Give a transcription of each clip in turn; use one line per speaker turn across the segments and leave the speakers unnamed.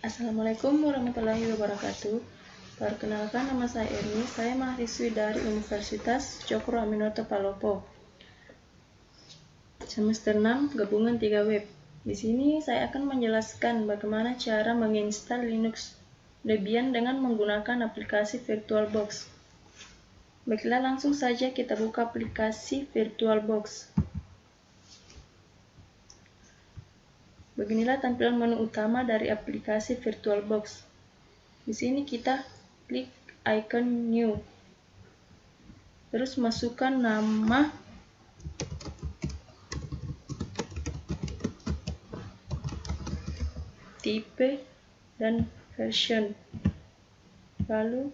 Assalamualaikum warahmatullahi wabarakatuh. Perkenalkan, nama saya Erni. Saya mahasiswi dari Universitas Cokro Aminoto Palopo. Semester 6, gabungan 3 web. Di sini saya akan menjelaskan bagaimana cara menginstal Linux Debian dengan menggunakan aplikasi VirtualBox. Baiklah, langsung saja kita buka aplikasi VirtualBox. Beginilah tampilan menu utama dari aplikasi VirtualBox. Di sini kita klik icon New. Terus masukkan nama, tipe, dan version. Lalu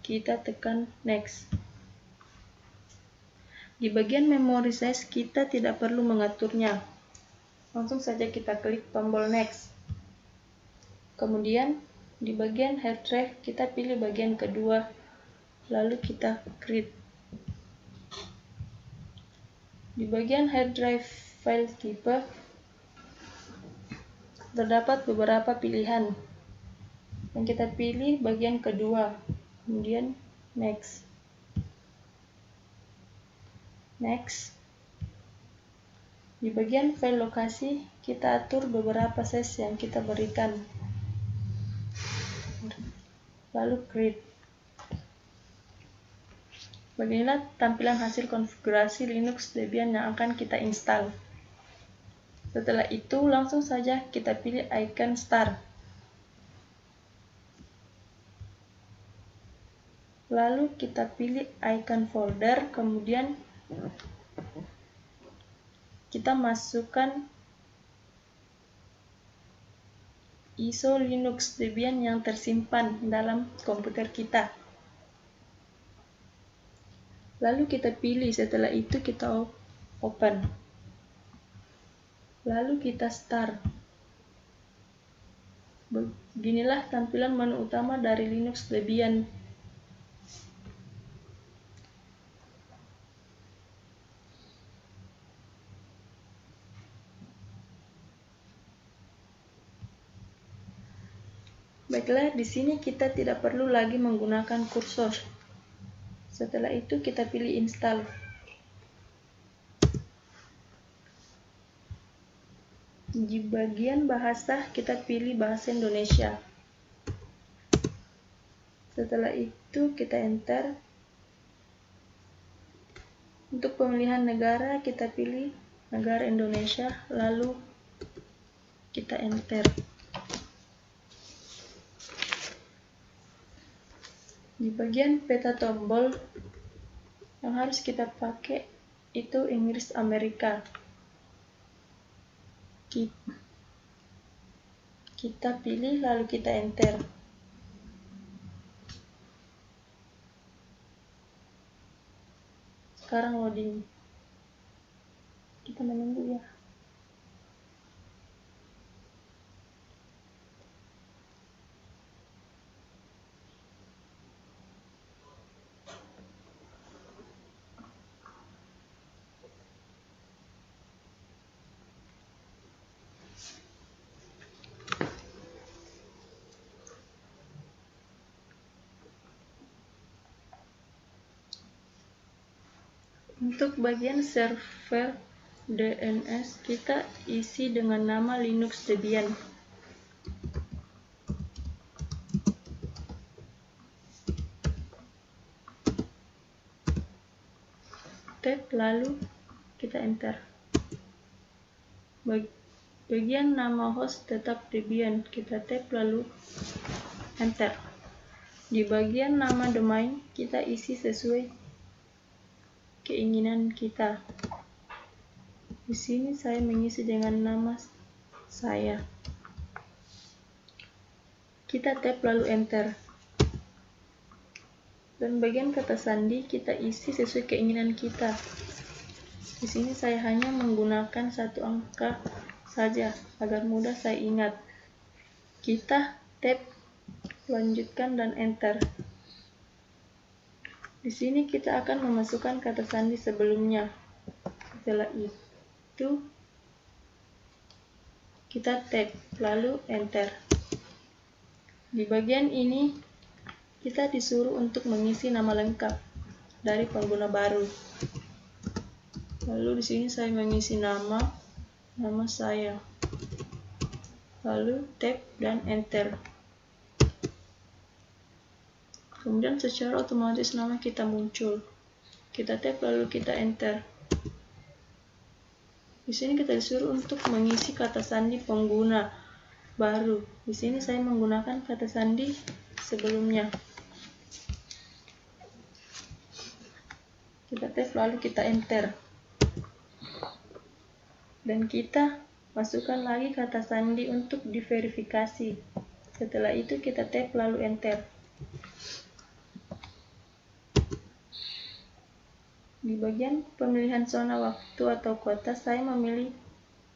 kita tekan Next. Di bagian memory size kita tidak perlu mengaturnya. Langsung saja kita klik tombol Next. Kemudian di bagian hard drive kita pilih bagian kedua, lalu kita create. Di bagian hard drive file type terdapat beberapa pilihan. Yang kita pilih bagian kedua, kemudian Next. Next. Di bagian file lokasi, kita atur beberapa size yang kita berikan. Lalu create. Beginilah tampilan hasil konfigurasi Linux Debian yang akan kita install. Setelah itu, langsung saja kita pilih icon Start. Lalu kita pilih icon folder, kemudian kita masukkan ISO Linux Debian yang tersimpan dalam komputer kita. Lalu kita pilih, setelah itu kita open. Lalu kita start. Beginilah tampilan menu utama dari Linux Debian. Baiklah, di sini kita tidak perlu lagi menggunakan kursor. Setelah itu kita pilih install. Di bagian bahasa kita pilih bahasa Indonesia. Setelah itu kita enter. Untuk pemilihan negara kita pilih negara Indonesia, lalu kita enter. Di bagian peta tombol yang harus kita pakai itu Inggris Amerika. Kita pilih lalu kita enter. Sekarang loading. Kita menunggu ya. Untuk bagian server DNS kita isi dengan nama Linux Debian. Tap lalu kita enter. Bagian nama host tetap Debian, kita tap lalu enter. Di bagian nama domain kita isi sesuai keinginan kita. Di sini saya mengisi dengan nama saya. Kita tap lalu enter. Dan bagian kata sandi kita isi sesuai keinginan kita. Di sini saya hanya menggunakan satu angka saja agar mudah saya ingat. Kita tap lanjutkan dan enter. Di sini kita akan memasukkan kata sandi sebelumnya. Setelah itu kita tap lalu enter. Di bagian ini kita disuruh untuk mengisi nama lengkap dari pengguna baru. Lalu di sini saya mengisi nama saya. Lalu tap dan enter. Kemudian secara otomatis nama kita muncul. Kita tap lalu kita enter. Di sini kita disuruh untuk mengisi kata sandi pengguna baru. Di sini saya menggunakan kata sandi sebelumnya. Kita tap lalu kita enter. Dan kita masukkan lagi kata sandi untuk diverifikasi. Setelah itu kita tap lalu enter. Di bagian pemilihan zona waktu atau kota, saya memilih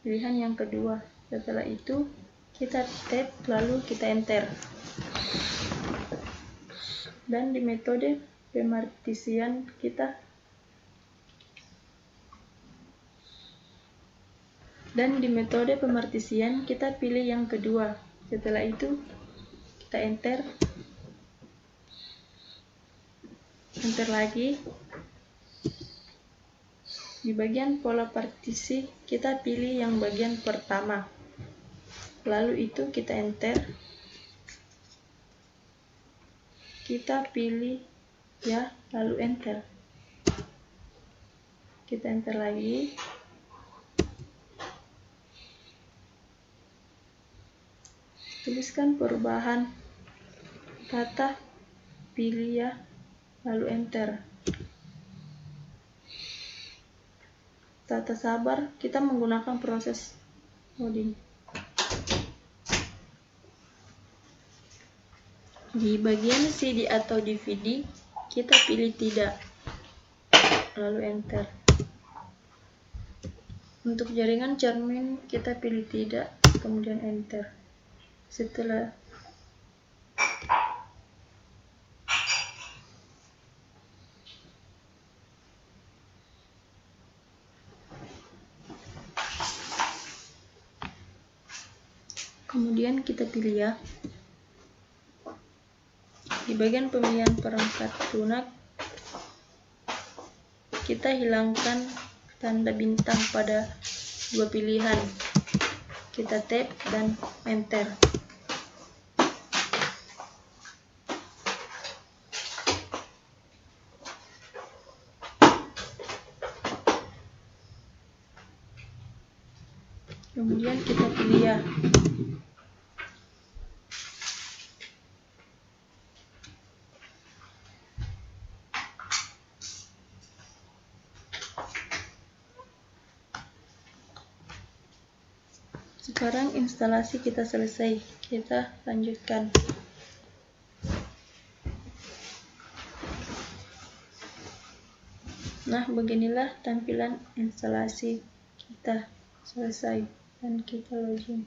pilihan yang kedua. Setelah itu kita tap lalu kita enter. Dan di metode pemartisian kita pilih yang kedua. Setelah itu kita enter lagi. Di bagian pola partisi kita pilih yang bagian pertama. Lalu itu kita enter. Kita pilih ya, lalu enter. Kita enter lagi. Tuliskan perubahan kata, pilih ya, lalu enter. Tata sabar, kita menggunakan proses loading. Di bagian CD atau DVD, kita pilih tidak, lalu enter. Untuk jaringan cermin, kita pilih tidak, kemudian enter. Setelah kemudian kita pilih ya. Di bagian pemilihan perangkat lunak, kita hilangkan tanda bintang pada dua pilihan. Kita tap dan enter. Kemudian kita pilih ya. Sekarang instalasi kita selesai. Kita lanjutkan. Nah, beginilah tampilan instalasi kita selesai dan kita login.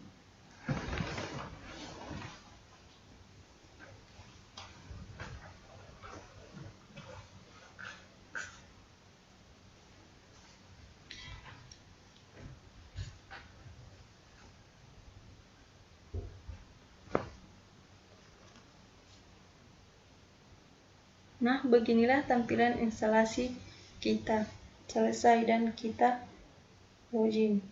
Nah, beginilah tampilan instalasi kita selesai dan kita login.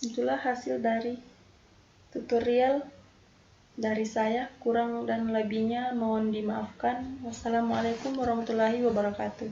Itulah hasil dari tutorial dari saya. Kurang dan lebihnya mohon dimaafkan. Wassalamualaikum warahmatullahi wabarakatuh.